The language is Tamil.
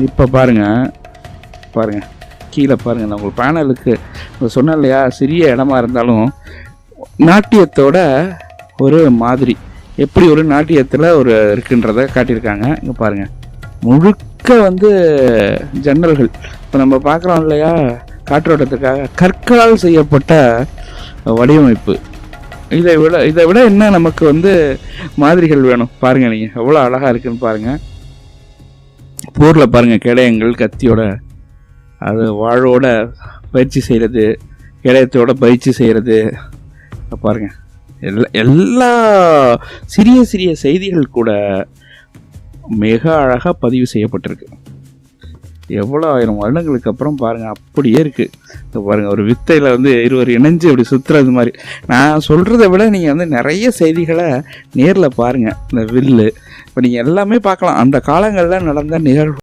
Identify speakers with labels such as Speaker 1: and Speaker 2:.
Speaker 1: இப்போ பாருங்கள் பாருங்கள் கீழே பாருங்கள், நான் உங்களுக்கு பேனலுக்கு சொன்னேன் இல்லையா, சிறிய இடமா இருந்தாலும் நாட்டியத்தோட ஒரு மாதிரி எப்படி ஒரு நாட்டியத்தில் ஒரு இருக்குன்றதை காட்டியிருக்காங்க. இங்கே பாருங்கள், முழுக்க வந்து ஜன்னல்கள். இப்போ நம்ம பார்க்குறோம் இல்லையா, காற்றோட்டத்துக்காக கற்களால் செய்யப்பட்ட வடிவமைப்பு. இதை விட என்ன நமக்கு வந்து மாதிரிகள் வேணும்? பாருங்கள், நீங்கள் எவ்வளோ அழகாக இருக்குன்னு பாருங்கள். போரில் பாருங்கள், கேடயங்கள் கத்தியோட, அது வாழோட பயிற்சி செய்கிறது, கேடயத்தோட பயிற்சி செய்கிறது. பாருங்கள், எல்லா சிறிய சிறிய செய்திகள் கூட மிக அழகாக பதிவு செய்யப்பட்டிருக்கு. எவ்வளோ 1000 வருடங்களுக்கு அப்புறம் பாருங்கள், அப்படியே இருக்குது. பாருங்கள், ஒரு வித்தையில் வந்து இருவர் இணைஞ்சு அப்படி சுற்றுறது மாதிரி. நான் சொல்கிறத விட நீங்கள் வந்து நிறைய செய்திகளை நேரில் பாருங்கள். இந்த வில்லு இப்போ நீங்கள் எல்லாமே பார்க்கலாம், அந்த காலங்களில் நடந்த நிகழ்வு.